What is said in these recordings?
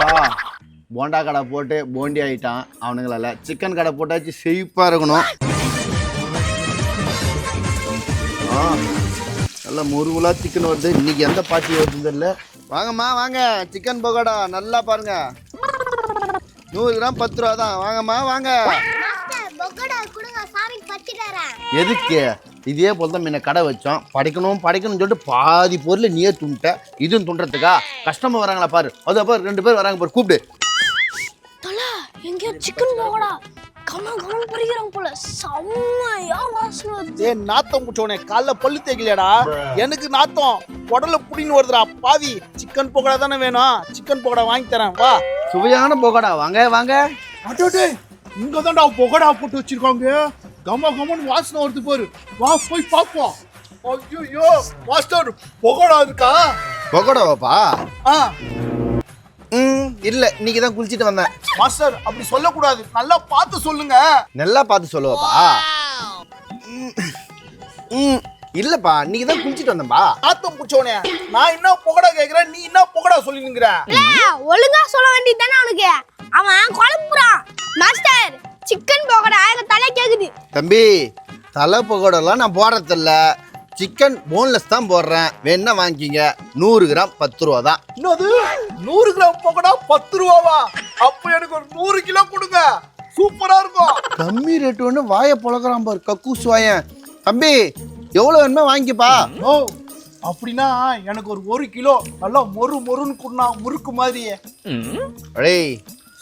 என்னப்பா போண்டா கடை போட்டு போண்டி ஆகிட்டான் அவனுங்களால. சிக்கன் கடை போட்டாச்சு செழிப்பாக இருக்கணும். நல்லா முருகுலாக சிக்கன் வருது. இன்னைக்கு எந்த பாட்டி வருதுன்னு தெரியல. வாங்கம்மா வாங்க, சிக்கன் பகோடா நல்லா பாருங்க. 100 கிராம் 10 ரூபா தான். வாங்கம்மா வாங்க. எதுக்கு? இதே போல தான் முன்ன கடை வச்சோம். படைக்கணும்னு சொல்லிட்டு பாதி பொருள் நீயே துண்ட. இதுவும் துண்டுறதுக்கா? கஷ்டமா வராங்களா பாரு. அது பாரு 2 பேர் வராங்க பாரு, கூப்பிடு. எங்க சிக்கன் பகோடா கமன் பறிக்கிறாங்க போல. செம்மையா வாசனை வருது. ஏய் நாத்தம் புடிச்சோனே, காலைல பல்லு தேய்க்கலையாடா? எனக்கு நாத்தம் உடல்ல புடின்னு வருதுடா பாவி. சிக்கன் பகோடா தானே வேணும், சிக்கன் பகோடா வாங்கி தரேன் வா. சுவையான பகோடா வாங்க வாங்க. அடடே, இங்க தான்டா பகோடா போட்டு வச்சிருக்காங்க. கமன்னு வாசனை வருது பாரு. வா போய் பாப்போம். ஐயோ மாஸ்டர், பகோடா இருக்கா? பகோடாவாப்பா? ஆ இல்ல, இன்னைக்கு தான் குளிச்சிட்டு வந்தேன். மாஸ்டர் அப்படி சொல்லக்கூடாது, நல்லா பார்த்து சொல்லுங்க. நல்லா பார்த்து சொல்லுவாப்பா. இல்லப்பா, இன்னைக்கு தான் குளிச்சிட்டு வந்தேன்பா. நாத்தம் புடிச்சோனே, நான் என்ன பகோடா கேக்குறேன், நீ என்ன பகோடா சொல்லிங்கற? ஒழுங்கா சொல்ல வேண்டியது தானே அவனுக்கு. அவன் குழப்புறான். மாஸ்டர் சிக்கன் பகோடா எங்க தலை கேக்குது. தம்பி, தலை பகோடாலாம் நான் போடுறதில்ல. சிக்கன் போன்லெஸ் தான் போடுறேன். வேணா வாங்கிக்கிங்க. 100 கிராம் 10 ரூபா தான். என்னது 100 கிராம் பகோடா 10 ரூபாவா? அப்ப எனக்கு ஒரு 100 கிலோ கொடுங்க, சூப்பரா இருக்கும். கம்மி ரேட்டு ஒன்று வாயை பொழக்கிறான் பாரு, கக்கூஸ் வாயன். தம்பி எவ்வளோ வேணுமோ வாங்கிப்பா. ஓ அப்படின்னா எனக்கு ஒரு 1 கிலோ நல்லா மொறுன்னு குடுனா, முறுக்கு மாதிரியே. அடே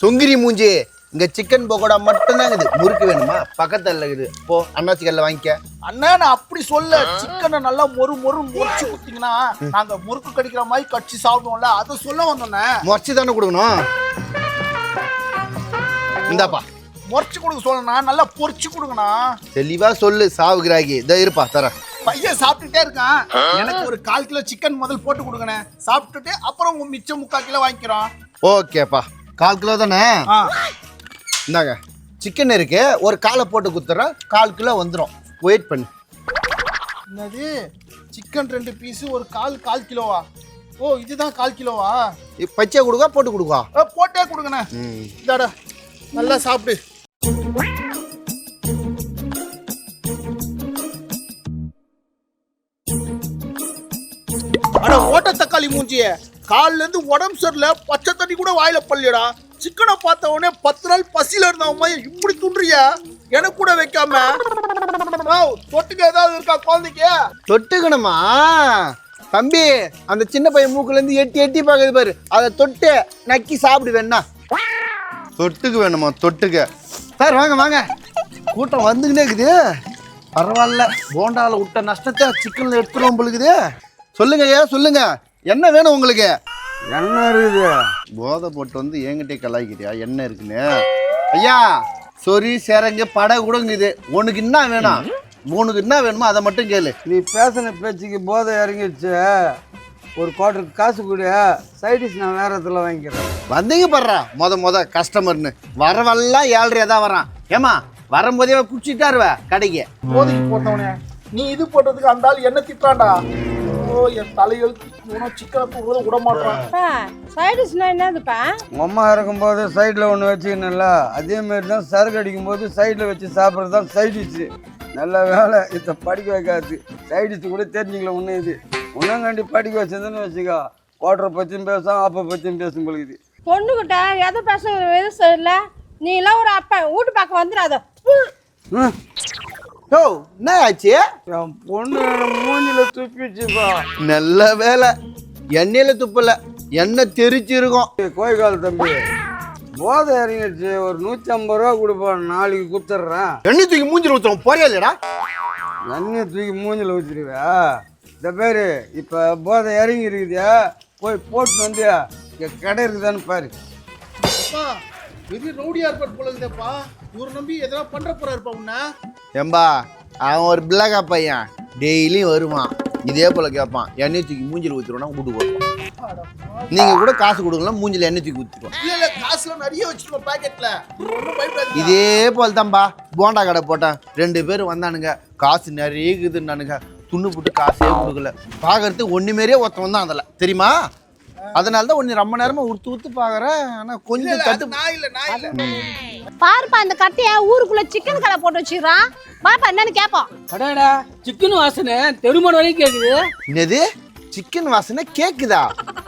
சொங்கிரி மூஞ்சி, இங்க சிக்கன் பகோடா மட்டும்தான் இருக்குது. முறுக்கு வேணுமா? பக்கத்துல இருக்குது, போ அண்ணாச்சி கல்ல வாங்கிக்க. அண்ணா நான் அப்படி சொல்ல, சிக்கனை நல்லா முறிச்சு குத்திங்கன்னா நாங்க முறுக்கு கடிக்கிற மாதிரி கடிச்சு சாப்பிடுவோம்ல, அதை சொல்ல வந்தோன்னே. முறைச்சி தானே கொடுக்கணும். இந்தாப்பா முறைச்சு கொடுக்க சொல்லணா, நல்லா பொரிச்சு கொடுங்கண்ணா. தெளிவா சொல்லு, சாவுகிறாகி. இதோ இருப்பா தரேன். பையன் சாப்பிட்டுட்டே இருக்கான். எனக்கு ஒரு 1/4 கிலோ சிக்கன் முதல் போட்டு கொடுங்கண்ணே. சாப்பிட்டுட்டு அப்புறம் மிச்சம் 3/4 கிலோ வாங்கிக்கிறோம். ஓகேப்பா, 1/4 கிலோ தானே? இந்தாங்க சிக்கன் இருக்கு, ஒரு 1/4 போட்டு குத்துறேன். 1/4 கிலோ வந்துடும். வெயிட் பண்ணு. என்னது சிக்கன் 2 பீஸ் ஒரு 1/4 கிலோவா? ஓ இதுதான் 1/4 கிலோவா? பச்சை கொடுக்கா போட்டு கொடுக்கா? போட்டே கொடுங்கண்ணே. இதாடா நல்லா சாப்பிடு. அட ஓட்ட தக்காளி மூஞ்சிய, கால்ல இருந்து உடம்பு சரியில்லை, பச்சை தண்ணி கூட வாயில பள்ளியடா. சிக்கனை பார்த்த உடனே 10 நாள் பசியில இருந்தவங்க இப்படி துன்றிய, எனக்கு கூட வைக்காம. தொட்டுக்க ஏதாவது இருக்கா குழந்தைக்கு? தொட்டுக்கணுமா தம்பி? அந்த சின்ன பையன் மூக்குல இருந்து எட்டி பாக்குது பாரு, அதை தொட்டு நக்கி சாப்பிடு வேணா. தொட்டுக்கு வேணுமா? தொட்டுக்க சார் வாங்க வாங்க. கூட்டம் வந்துக்கிட்டே இருக்குது. பரவாயில்ல, போண்டாவில் விட்ட நஷ்டத்தை சிக்கன்ல எடுத்துருவோம் பொழுது. சொல்லுங்க ஐயா சொல்லுங்க, என்ன வேணும் உங்களுக்கு? என்ன இருக்குது? போதை போட்டு வந்து என்கிட்டே கலாய்க்கிறியா என்ன இருக்குன்னு? ஐயா சொரி சேரங்க படை கூடங்குது. உனக்கு என்ன வேணும்? உனக்கு என்ன வேணுமோ அதை மட்டும் கேளு. நீ பேசின பேச்சுக்கு போதை இறங்கிடுச்சு. ஒரு குவார்டருக்கு காசு கொடு, சைடிஷ் நான் வேற இடத்துல வாங்கிக்கிறேன். வந்தீங்க படுறா மொத கஸ்டமர்னு. வரவெல்லாம் 7:30 தான் வரான். ஏமா வரும்போதே குடிச்சிட்டாருவ கடைக்கு. போதைக்கு போட்டவனே, நீ இது போட்டதுக்கு அந்த ஆள் என்ன திட்டான்டா. ஓ என் தலையெழுத்து சிக்கனை விட மாட்டான். சைடிஷ்னா என்னதுப்பா? உங்கள் அம்மா இருக்கும்போது சைடில் ஒன்று வச்சுக்கணும்ல, அதேமாரி தான் சரக்கு அடிக்கும்போது சைடில் வச்சு சாப்பிட்றது தான் சைடிஷு. நல்ல வேலை இதை படிக்க வைக்காது. சைடிஷு கூட தெரிஞ்சுக்கல. ஒன்று இது உன்னங்காண்டி படிக்க வச்சதுன்னு வச்சுக்கோ, குவார்டரை பற்றியும் பேசும், அப்போ பற்றியும் பேசும் பொழுது. பொண்ணுகிட்ட எதை பேச இல்லை. நீ எல்லாம் ஒரு அப்பா வீட்டு பார்க்க வந்துடாத. ஓ என்ன ஆச்சு? என் பொண்ணு மூஞ்சில துப்பிச்சுப்பா. நல்ல வேலை எண்ணெயில துப்பல, எண்ணெய் தெரிச்சு இருக்கும். கோய்கால் தம்பி, போதை இறங்கிடுச்சு. ஒரு 150 ரூபா கொடுப்பேன், நாளைக்கு கொடுத்துட்றேன். எண்ணெய் தூக்கி மூஞ்சில் ஊற்றுறோம் போறியா இல்லைடா? எண்ணெய் தூக்கி மூஞ்சில் ஊற்றிடுவா. இந்த பேர் இப்போ போதை இறங்கி இருக்குதா, போய் போட்டு வந்து கடை இருக்குதான்னு பாரு. பெரிய ரவுடியா இருப்பார் போல இருக்குதேப்பா. இவரை நம்பி எதனா பண்ற போறாருப்பா உன்ன. ஏம்பா அவன் ஒரு பிள்ளைகா பையன், டெய்லியும் வருவான் இதே போல கேட்பான். எண்ணெய் தூக்கி மூஞ்சில் ஊற்றிடுவோம்னா வீட்டுக்கு வருவான். நீங்க கூட காசு கொடுக்கலாம், மூஞ்சில் எண்ணெய் தூக்கி ஊற்றிடுவோம். இல்ல காசுலாம் நிறைய வச்சிருக்கோம் பாக்கெட்ல. ஒன்றும் பயப்படாதீங்க. இதே போல தான்பா போண்டா கடை போட்டேன். 2 பேர் வந்தானுங்க, காசு நிறைய இருக்குதுன்னானுங்க. துண்ணு போட்டு காசே கொடுக்கல. பார்க்கறதுக்கு ஒன்றுமாரியே ஒருத்தவன் தான் அதில் தெரியுமா? அதனால தான் உன்னை ரொம்ப நேரமா உத்து பாக்குறேன். ஆனா கொஞ்சம் தட்டு. நான் இல்ல பாருப்பா அந்த கட்டைய ஊருக்குள்ள சிக்கன் கடை போட்டு வச்சிடறான். பாப்பா என்னன்னு கேப்போம். அடாடா சிக்கன் வாசனை தெருமணி வரைக்கும் கேக்குது. என்னது சிக்கன் வாசனை கேக்குதா?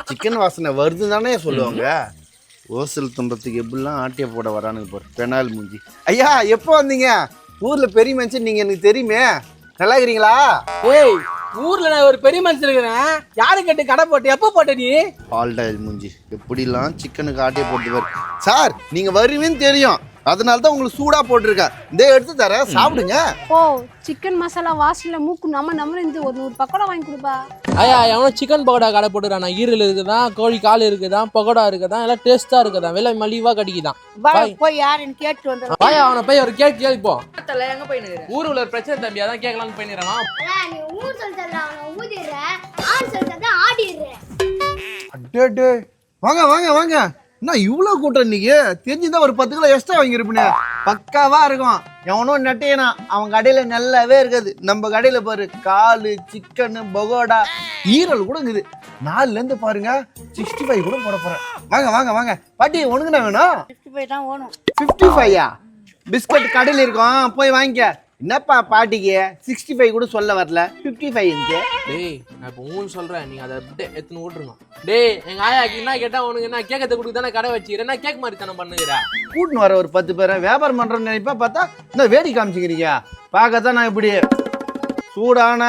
சிக்கன் வாசனை வருது தானே சொல்லுவாங்க. ஓசல் துண்டத்துக்கு எப்படிலாம் ஆட்டிய போட வரானுங்க பாரு பெனால் மூஞ்சி. ஐயா எப்போ வந்தீங்க? ஊர்ல பெரிய மனுஷன் நீங்க எனக்கு தெரியுமே. நல்லா இருக்கிறீங்களா? ஏய் ஊர்ல நான் ஒரு பெரிய மனுஷன் இருக்கிறேன். யாரு கேட்டு கடை போட்டு எப்போ போட்ட நீ? பால்டாயில் மூஞ்சி எப்படிலாம் சிக்கனுக்கு ஆட்டிய போட்டு பாரு. சார் நீங்க வருவீன்னு தெரியும், அதனால தான் உங்களுக்கு சூடா போட்டிருக்கேன். இதே எடுத்து தரேன், சாப்பிடுங்க. ஓ சிக்கன் மசாலா வாசல்ல மூக்கு நம்ம இருந்து ஒரு 100 பக்கோடா வாங்கி கொடுப்பா. ஐயா எவனோ சிக்கன் பக்கோடா கடை போட்டுறான். ஈரல் இருக்குதான், கோழி கால் இருக்குதான், பக்கோடா இருக்குதான், எல்லாம் டேஸ்டா இருக்குதான், விலை மலிவா கிடைக்குதான். போய் யாருன்னு கேட்டு வந்துடும். பாயா அவனை போய் ஒரு கேள்விப்போ எங்க போய் ஊர் உள்ள பிரச்சனை தம்பி அதான் கேட்கலான்னு போயிடுறான். நீ ஊர் சொல்றத அவன ஊதிடுற, ஆள் சொல்றத ஆடிடுற. அடடே வாங்க வாங்க வாங்க. என்ன இவ்வளோ கூட்டம் இன்னைக்கு? தெரிஞ்சுதான் ஒரு 10 கிலோ எக்ஸ்ட்ரா வாங்கியிருப்பேன். பக்காவா இருக்கும். எவனோ நட்டையனா அவன் கடையில நல்லாவே இருக்காது. நம்ம கடையில பாரு காலு சிக்கனு பகோடா ஈரல் கூட இருக்குது. 4ல இருந்து பாருங்க 65 கூட போட போறேன். வாங்க வாங்க வாங்க பாட்டி உனக்கு என்ன வேணும்? 55 தான் வேணும். 55யா? பிஸ்கட் கடையில் இருக்கும் போய் வாங்கிக்க. என்னப்பா பாட்டிக்கு 65 கூட சொல்ல வரல, 55 இருக்கு. டேய் நான் இப்போ ஊன்னு சொல்றேன், நீங்க அதை அப்படியே எத்தனை ஓட்டுருங்க. டேய் எங்க ஆயாக்கு என்ன கேட்டா உனக்கு என்ன கேட்கறத கொடுத்து தானே கடை வச்சுக்கிறேன். என்ன கேக் மாதிரி தானே பண்ணுகிறா? கூட்டின்னு வர ஒரு 10 பேரை வியாபாரம் பண்றேன்னு நினைப்பா, பார்த்தா இந்த வேடி காமிச்சிக்கிறீங்க. பார்க்கத்தான் நான் இப்படி சூடான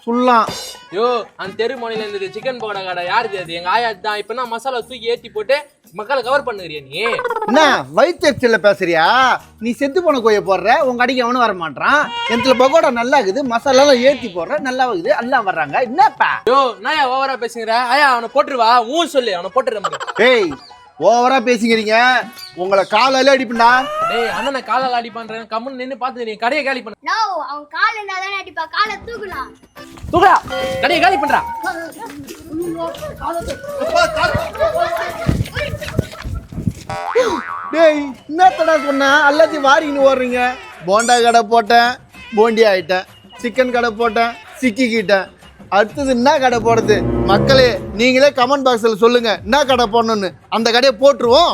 சுல்லாம். யோ அந்த தெரு மொழியில இருந்தது சிக்கன் பக்கோடா கடை யாருக்கு அது? எங்க ஆயா தான். இப்ப நான் மசாலா தூக்கி ஏத்தி போட்டு மக்களை கவர் பண்ணுறியா நீ? என்ன வயிற்றுல பேசுறியா? நீ செத்து போன கோயை போடுற, உங்க கடைக்கு அவனும் வர மாட்டான். எந்த பக்கோடா நல்லா இருக்குது, மசாலா ஏற்றி போடுற நல்லா இருக்குது, எல்லாம் வர்றாங்க. என்னப்பா யோ நான் ஓவரா பேசுங்கிற? ஆயா அவனை போட்டுருவா ஊன் சொல்லு, அவனை போட்டுற. ஏய் ஓவரா பேசிக்கிறீங்க, உங்களை காலால அடிப்பா. டேய் அண்ணனை காலால அடி பண்றேன் கம்முன்னு நின்று பார்த்து நீ கடையை காலி பண்ண. நோ அவன் கால் இருந்தா தானே அடிப்பா. காலை தூக்குலாம். தூக்குடா கடையை காலி பண்றா. டேய் என்னத்தடா சொன்னா எல்லாத்தையும் வாரின்னு ஓடுறீங்க. போண்டா கடை போட்டேன், போண்டி ஆயிட்டேன். சிக்கன் கடை போட்டேன், சிக்கிக்கிட்டேன். அடுத்தது என்ன கடை போடுறது? மக்களே நீங்களே கமெண்ட் பாக்ஸில் சொல்லுங்க என்ன கடை போடணும்னு. அந்த கடையை போட்டுருவோம்.